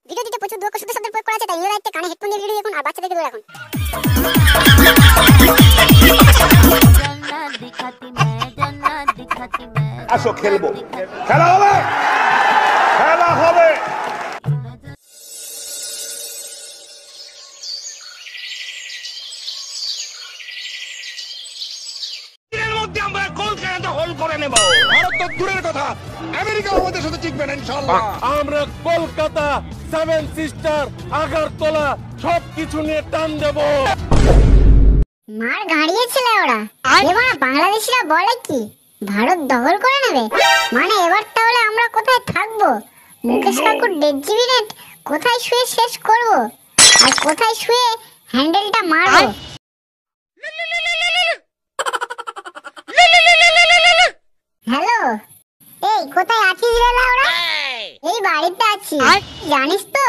Video দিতে প্রচুর দক্ষ শুদ্ধ শব্দের প্রয়োগ করা আছে, তাই নিজের দায়িত্বে কানে হেডফোন দিয়ে ভিডিও দেখুন আর বাচ্চাদেরকে দূরে রাখুন। আসো খেলবো, খেলা হবে, খেলা হবে। আমরা কলকাতা, সেভেন সিস্টার, আগরতলা সবকিছু নিয়ে টান দেব। মার গাড়িয়েছিল ওরা। এবার বাংলাদেশিরা বলে কি ভারত দখল করে নেবে, মানে এবার তাহলে আমরা কোথায় থাকবো? মুকেশ কাকুর ডেজিবিনেট কোথায় শুয়ে শেষ করব, আর কোথায় শুয়ে হ্যান্ডেলটা মারবো? হ্যালো, এই কোথায় আছিস রে লাউড়া? এই বাড়িতে আছি। জানিস তো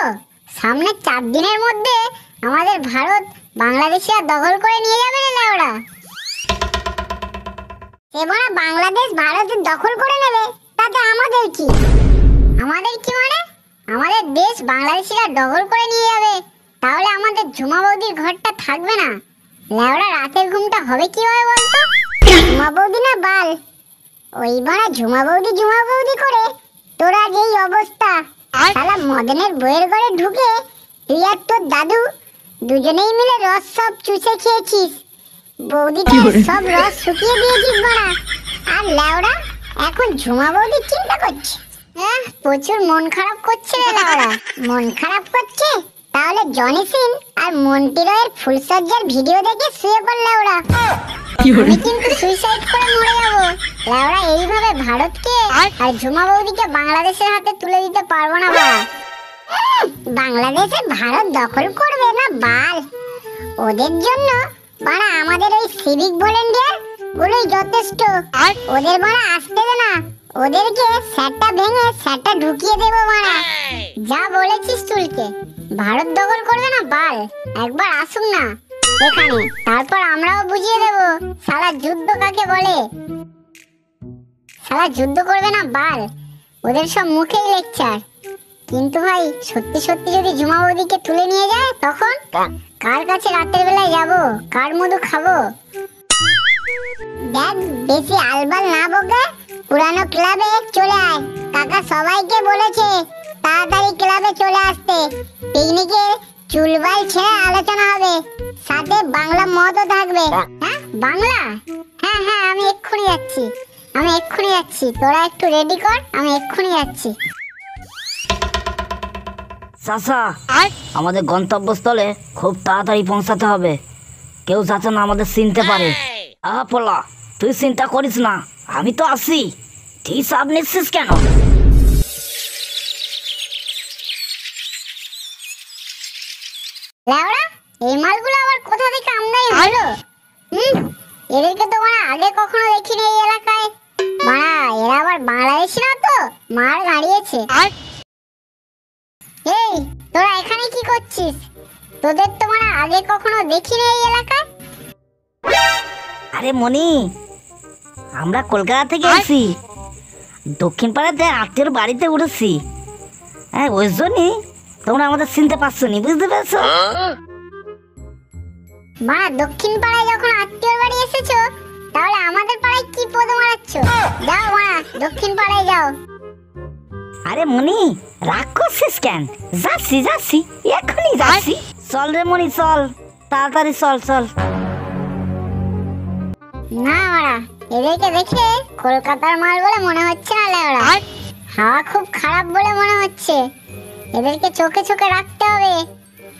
সামনে 4 দিনের মধ্যে আমাদের ভারত বাংলাদেশিরা দখল করে নিয়ে যাবে রে লাউড়া। এবার বাংলাদেশ ভারতের দখল করে নেবে, তাতে আমাদের কি? আমাদের কি মানে আমাদের দেশ বাংলাদেশিরা দখল করে নিয়ে যাবে, তাহলে আমাদের ঝুমা বৌদির ঘরটা থাকবে না। লাউড়া রাতের ঘুমটা হবে কিভাবে বলতো? ঝুমা বৌদি না বাল, ওই বাড়া ঝুমা বৌদি করে তোরা যেই অবস্থা, শালা মদনের বইয়ের ঘরে ঢুকে তুই আর তোর দাদু দুজনেই মিলে রস সব চুষে খেয়েছিস, বৌদিটা সব রস শুকিয়ে দিয়েছিস বাড়া। আর লেওড়া এখন ঝুমা বৌদি চিন্তা করছে। প্রচুর মন খারাপ করছে রে লেওড়া। মন খারাপ করছে? তাহলে জনি সিন আর মন্টি রয়ের ফুলসজ্জার ভিডিও দেখে শুয়ে পড় লেওড়া। আমি কিন্তু সুইসাইড করে মরে যাবো লেওড়া। এইভাবে ভারতকে আর ঝুমা বৌদিকে বাংলাদেশের হাতে তুলে দিতে পারবো না বাড়া। বাংলাদেশে ভারত দখল করবে না বাল, ওদের জন্য বাড়া আমাদের ওই সিভিক ভলেন্টিয়ার গুলোই যথেষ্ট। ওদের বাড়া আসতে দে না, ওদেরকে স্যাটটা ভেঙে স্যাটটা ঢুকিয়ে দেবো বাড়া। যা বলেছিস চুলকে, ভারত দখল করবে না বাল, একবার আসুন না এখানে, তারপর আমরাও বুঝিয়ে দেব শালা যুদ্ধ কাকে বলে। শালা যুদ্ধ করবে না বাল, ওদের সব মুখেই লেকচার। কিন্তু ভাই সত্যি সত্যি যদি ঝুমা বৌদিকে তুলে নিয়ে যায়, তখন কার কাছে রাতের বেলায় যাব, কার মধু খাবো? দেখ বেশি আলবাল না বকে পুরানো ক্লাবে চলে আয়। কাকা সবাইকে বলেছে তাড়াতাড়ি ক্লাবে চলে আসতে, পিকনিকে চুলবাল ছেড়ে আলোচনা হবে, সাথে বাংলা মদও থাকবে। হ্যাঁ বাংলা? হ্যাঁ হ্যাঁ আমি এক্ষুনি যাচ্ছি, তোরা একটু রেডি কর, আমি এক্ষুনি যাচ্ছি। চাচা, আমাদের গন্তব্যস্থলে খুব তাড়াতাড়ি পৌঁছাতে হবে, কেউ যাতে না আমাদের চিনতে পারে। আহা পোলা, তুই চিন্তা করিস না, আমি তো আছি। তুই চাপ নিচ্ছিস কেন? লাউড়া এই মালগুলো আবার কোথা থেকে আমদানি হলো? এদেরকে তো মানে আগে কখনো দেখিনি এই এলাকায়। মারা এরা আবার বাংলাদেশি না তো, মার গাড়িয়েছে। এই তোরা এখানে কি করছিস? তোদের তো মানে আগে কখনো দেখিনি এই এলাকায়। আরে মনি, আমরা কলকাতা থেকে এসেছি, দক্ষিণ পাড়াতে আত্মীয়র বাড়িতে উঠেছি। হ্যাঁ ওই জন্যই তোমরা আমাদের চিনতে পারছো নি, বুঝতে পেরেছো? মা দক্ষিণ পাড়ায় যখন আত্মীয়র বাড়ি এসেছো, তাহলে আমাদের পাড়ায় কি পদ মারাচ্ছ? যাও মা দক্ষিণ পাড়ায় যাও। আরে মনি রাগ করছিস কেন? যাচ্ছি এখনই যাচ্ছি। চল রে মনি চল, তাড়াতাড়ি চল। না মারা, এদেরকে দেখে কলকাতার মাল বলে মনে হচ্ছে না লেওড়া, হাওয়া খুব খারাপ বলে মনে হচ্ছে। এদেরকে চোখে চোখে রাখতে হবে,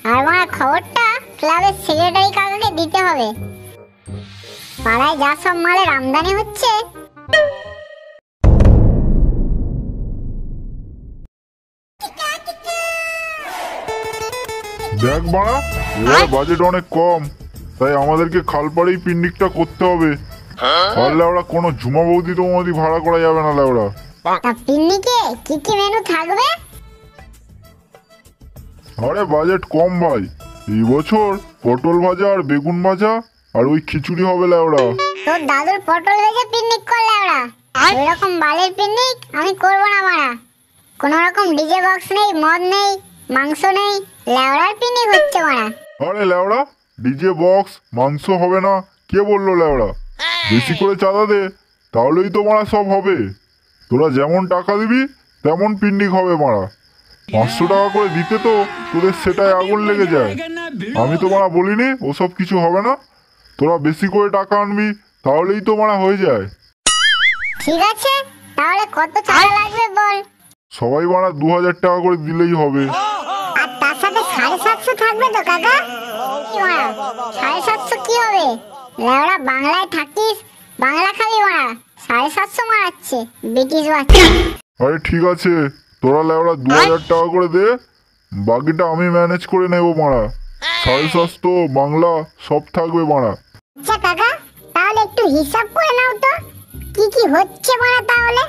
আর মারা খবরটা ক্লাবের সেক্রেটারি কাকাকে দিতে হবে। পাড়ায় যা সব মালের আমদানি হচ্ছে। দেখ বাড়া, এবার বাজেট অনেক কম, তাই আমাদেরকে খালপাড়েই পিকনিকটা করতে হবে। আর লেওড়া কোনো ঝুমা বৌদি টৌদি ভাড়া করা যাবে না লেওড়া। তা পিকনিকে কি কি মেনু থাকবে? আরে বাজেট কম ভাই, এই বছর পটল ভাজা আর বেগুন ভাজা আর ওই খিচুড়ি হবে লেওড়া। তোর দাদুর পটল ভেজে পিকনিক কর লেওড়া। ওই রকম বালের পিকনিক আমি করবো না মারা। কোন রকম ডিজে বক্স নেই, মদ নেই, মাংস নেই, লেওড়ার পিকনিক হচ্ছে মারা। আরে লেওড়া, ডিজে বক্স মাংস হবে না কে বললো লেওড়া? বেশি করে চাঁদা দে, তাহলেই তো মারা সব হবে। তোরা যেমন টাকা দিবি তেমন পিকনিক হবে মারা। 500 টাকা করে দিতে তো তোদের সেটাই আগুন লেগে যায়। আমি তো মারা বলিনি ওসব কিছু হবে না। তোরা বেশি করে টাকা আনবি তাহলেই তো মারা হয়ে যায়। ঠিক আছে, তাহলে কত চাঁদা লাগবে বল। সবাই মারা 2000 টাকা করে দিলেই হবে। আর তার সাথে 750 থাকবে তো কাকা? কি মারা 750 কি হবে? লেওড়া বাংলায় থাকিস, বাংলা খাবি মারা, 750 মারাচ্ছে ব্রিটিশ বাচ্চা। আরে ঠিক আছে, তোরা লেওড়া 2000 টাকা করে দে, বাকিটা আমি ম্যানেজ করে নেবো মারা। 750 বাংলা সব থাকবে মারা। আচ্ছা কাকা, তাহলে একটু হিসাব করে নাও তো কি কি হচ্ছে মারা তাহলে।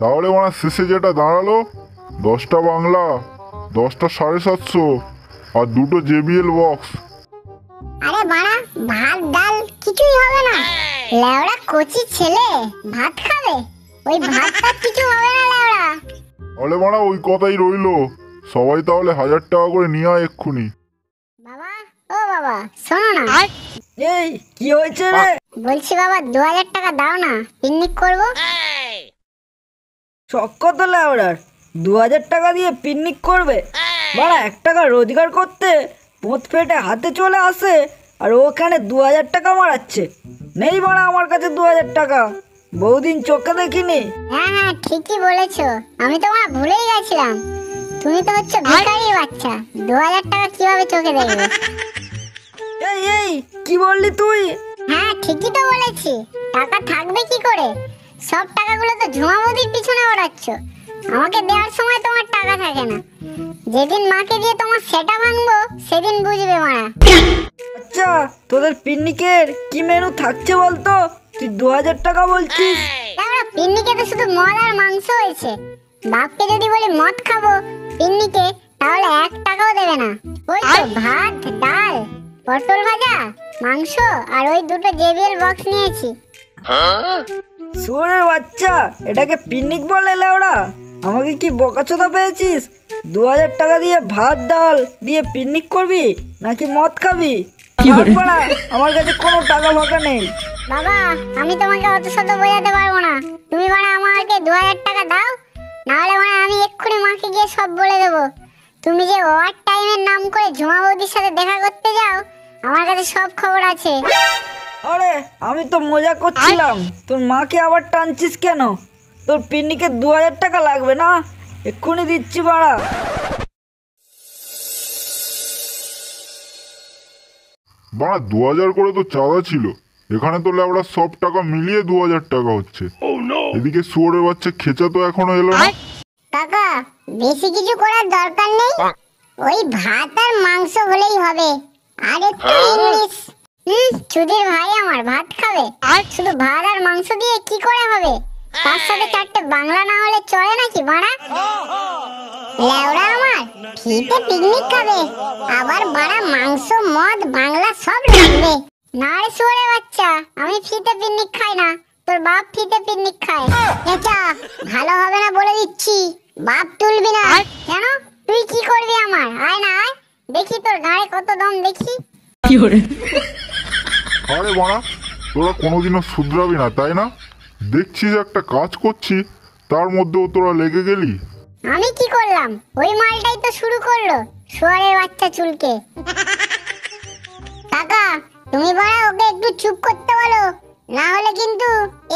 তাহলে মারা শেষে যেটা দাঁড়ালো 10টা বাংলা, 10টা 750 আর 2টো JBL বক্স। আরে মারা ভাত ডাল কিছুই হবে না, লেওড়া কচি ছেলে ভাত খাবে? ওই ভাতটা কিছু হবে না লেওড়া। তাহলে মারা ওই কথাই রইলো, সবাই তাহলে 1000 টাকা করে নিয়ে আয় এক্ষুনি। বাবা, ও বাবা শোনো না, এই কি হয়েছে রে? বলছি বাবা 2000 টাকা দাও না, পিকনিক করবো। শখ কত লেওড়ার, 2000 টাকা দিয়ে পিকনিক করবে? বাড়া 1 টাকা রোজগার করতে পোঁত ফেটে হাতে চলে আসে, আর ওখানে 2000 টাকা মারাচ্ছে। নেই বাড়া আমার কাছে 2000 টাকা, বহুদিন চোখে দেখিনি। হ্যাঁ হ্যাঁ ঠিকই বলেছো, আমি তো মা ভুলেই গেছিলাম। তুমি তো হচ্ছে ভিখারি বাচ্চা, 2000 টাকা কিভাবে চোখে দেখবে? এই এই কি বললি তুই? হ্যাঁ ঠিকই তো বলেছি, টাকা থাকবে কি করে? সব টাকাগুলো তো ঝুমা বৌদির পিছনে ওড়াচ্ছ। আমাকে দেওয়ার সময় তোমার টাকা থাকে না, যেদিন মাকে দিয়ে তোমার সেটা ভাঙবো সেদিন বুঝবে মারা। আচ্ছা তোদের পিকনিকের কি মেনু থাকছে বলতো? তুই 2000 টাকা বলছিস? আমরা পিকনিকে তো শুধু মদ আর মাংস হয়েছে। বাপকে যদি বলি মদ খাবো পিকনিকে, তাহলে 1 টাকাও দেবে না। ওই তো ভাত ডাল পটল ভাজা মাংস আর ওই 2টো JBL বক্স নিয়েছি। শুয়োরের বাচ্চা, এটাকে পিকনিক বলে লেওড়া? আমাকে কি বোকাচোদা পেয়েছিস? 2000 টাকা দিয়ে ভাত ডাল দিয়ে পিকনিক করবি নাকি মদ খাবি? বাড়া, আমার কাছে কোনো টাকা ফাঁকা নেই। বাবা আমি তোমাকে অত শত বোঝাতে পারবো না, তুমি মানে আমাকে 2000 টাকা দাও, নাহলে মানে আমি এক্ষুনি মাকে গিয়ে সব বলে দেবো। তুমি যে ওভার টাইমের নাম করে ঝুমা বৌদির সাথে দেখা করতে যাও, আমার কাছে সব খবর আছে। আরে আমি তো মজা করছিলাম, তোর মাকে আবার টানছিস কেন? তোর পিকনিকে 2000 টাকা লাগবে না? এক্ষুনি দিচ্ছি বাড়া। বাড়া 2000 করে তো চাঁদা ছিল, এখানে তো লেওড়া সব টাকা মিলিয়ে 2000 টাকা হচ্ছে। এদিকে শুয়োরের বাচ্চা খেচা তো এখনো এলো না। কাকা বেশি কিছু করার দরকার নেই, ওই ভাত আর মাংস হলেই হবে, আর একটু ইংলিশ। চুদির ভাই আমার ভাত খাবে, শুধু ভাত আর মাংস দিয়ে কি করে হবে? তার সাথে 4টে বাংলা না হলে চলে নাকি বাড়া? লেওড়া আমার ফ্রিতে পিকনিক খাবে, আবার বাড়া মাংস মদ বাংলা সব লাগবে। না রে শুয়োরের বাচ্চা, আমি ফ্রিতে পিকনিক খাই না, তোর বাপ ফ্রিতে পিকনিক খায়। এটা ভালো হবে না বলে দিচ্ছি, বাপ তুলবি না। কেন তুই কি করবি আমার? আয় না আয়, দেখি তোর গায়ে কত দম দেখি। আরে বাড়া, তোরা কোনোদিনও শুধরাবি না তাই না? দেখছিস একটা কাজ করছি, তার মধ্যেও তোরা লেগে গেলি। আমি কি করলাম? ওই মালটাই তো শুরু করলো শুয়ারের বাচ্চা চুলকে। কাকা তুমি বড় ওকে একটু চুপ করতে বলো, না হলে কিন্তু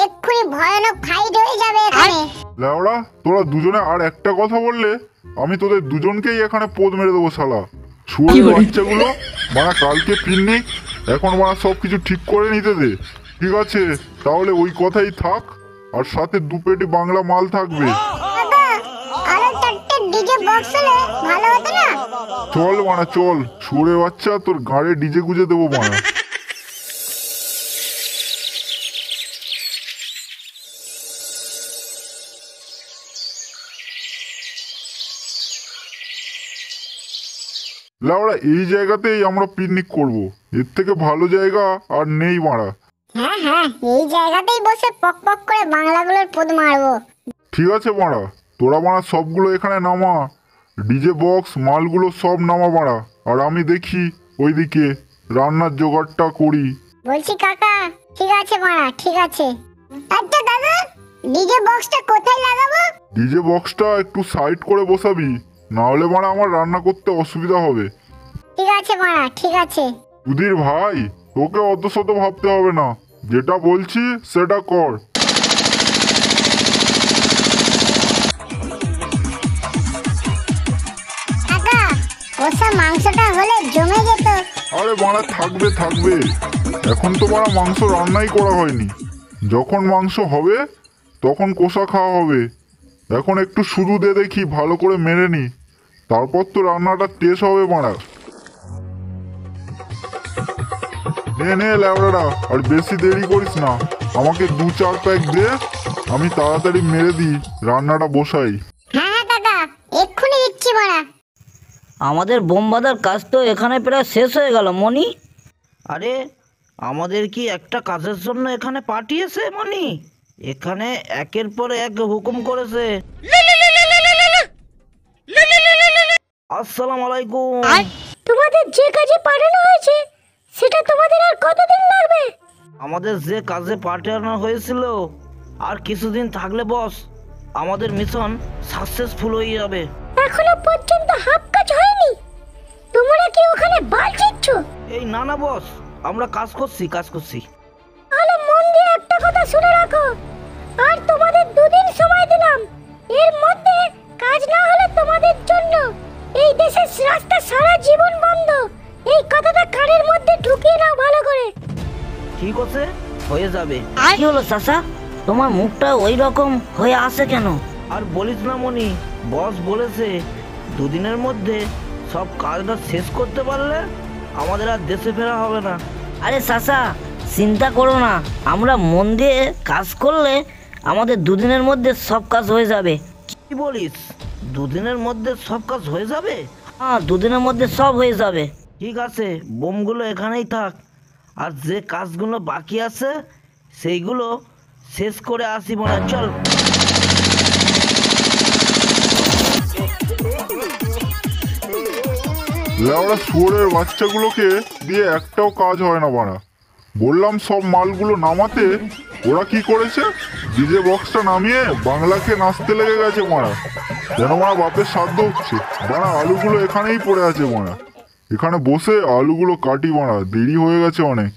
এক্ষুনি ভয়ানক ফাইট হয়ে যাবে এখানে। লেওড়া, তোরা দুজনে আর একটা কথা বললে আমি তোদের দুজনকেই এখানে পোদ মেরে দেবো শালা। শুয়োরের বাচ্চাগুলো, মানে কালকে পিকনিক, এখন মানে সব কিছু ঠিক করে নিতে দে। ঠিক আছে, তাহলে ওই কথাই থাক, আর সাথে 2 পেটি বাংলা মাল থাকবে। কাকা আরো 4টে ডিজে বক্স হলে ভালো হতো না? চল মানা চল, শুয়োরের বাচ্চা তোর গাড়ে ডিজে গুজে দেবো মানা। লাউড়া এই জায়গাতেই আমরা পিকনিক করব, এর থেকে ভালো জায়গা আর নেই মারা। হ্যাঁ হ্যাঁ এই জায়গাতেই বসে পক পক করে বাংলাগুলোর পোদ মারবো। ঠিক আছে মারা, তোরা মারা সবগুলো এখানে নামা, ডিজে বক্স মালগুলো সব নামা মারা, আর আমি দেখি ওইদিকে রান্নার জোগাড়টা করি। বলছি কাকা, ঠিক আছে মারা, ঠিক আছে। আচ্ছা দাদা, ডিজে বক্সটা কোথায় লাগাবো? ডিজে বক্সটা একটু সাইড করে বসাবি, না হলে মারা আমার রান্না করতে অসুবিধা হবে। ঠিক আছে মারা, ঠিক আছে। সুধীর ভাই, তোকে অত শত ভাবতে হবে না, যেটা বলছি সেটা কর। কাকা, কষা মাংসটা হলে জমে যেত। আরে মারা থাকবে থাকবে, এখন তো মারা মাংস রান্নাই করা হয়নি। যখন মাংস হবে তখন কষা খাওয়া হবে। এখন একটু শুরু দে দেখি, ভালো করে মেরে নি, তারপর তো রান্নাটা টেস্ট হবে মারা। নে নে ল্যাবড়াটা, আর বেশি দেরি করিস না, আমাকে 2-4 প্যাক দে, আমি তাড়াতাড়ি মেরে দিই, রান্নাটা বসাই। হ্যাঁ হ্যাঁ কাকা, এক্ষুনি দিচ্ছি মারা। আমাদের বোম বাঁধার কাজ তো এখানে প্রায় শেষ হয়ে গেল মনি। আরে আমাদের কি একটা কাজের জন্য এখানে পাঠিয়েছে মনি? এখানে একের পর এক হুকুম করেছে। আসসালামু আলাইকুম। তোমাদের যে কাজে পাঠানো হয়েছে সেটা তোমাদের আর কতদিন লাগবে? আমাদের যে কাজে পাঠানো হয়েছিল আর কিছুদিন থাকলে বস আমাদের মিশন সাকসেসফুল হয়ে যাবে। এখনো পর্যন্ত হাফ কাজ হয়নি, তোমরা কি ওখানে বাল চিচ্ছ? এই না না বস, আমরা কাজ করছি। তাহলে মন দিয়ে একটা কথা শুনে রাখো, আর তোমাদের 2 দিন সময় দিলাম, এর মধ্যে কাজ না হলে তোমাদের জন্য এই দেশের রাস্তা সারা জীবন বন্ধ। এই কথাটা কানের মধ্যে ঢুকিয়ে নাও ভালো করে। ঠিক আছে, হয়ে যাবে। কি হলো চাচা, তোমার মুখটা ওই রকম হয়ে আসে কেন? আর বলিস না মনি, বস বলেছে 2 দিনের মধ্যে সব কাজটা শেষ করতে পারলে আমাদের আর দেশে ফেরা হবে না। আরে চাচা, চিন্তা করো না, আমরা মন দিয়ে কাজ করলে আমাদের 2 দিনের মধ্যে সব কাজ হয়ে যাবে। কি বলিস, 2 দিনের মধ্যে সব কাজ হয়ে যাবে? হ্যাঁ, 2 দিনের মধ্যে সব হয়ে যাবে। ঠিক আছে, বোমগুলো এখানেই থাক, আর যে কাজগুলো বাকি আছে সেইগুলো শেষ করে আসি মনে হয়। চল। লেওড়া শুয়োরের বাচ্চাগুলোকে দিয়ে একটাও কাজ হয় না বাড়া। বললাম সব মালগুলো নামাতে, ওরা কি করেছে, ডিজে বক্সটা নামিয়ে বাংলাকে নাচতে লেগে গেছে মারা। যেন মারা বাপের সাধ্য হচ্ছে। বাড়া আলুগুলো এখানেই পড়ে আছে মারা, এখানে বসে আলুগুলো কাটি মারা, দেরি হয়ে গেছে অনেক।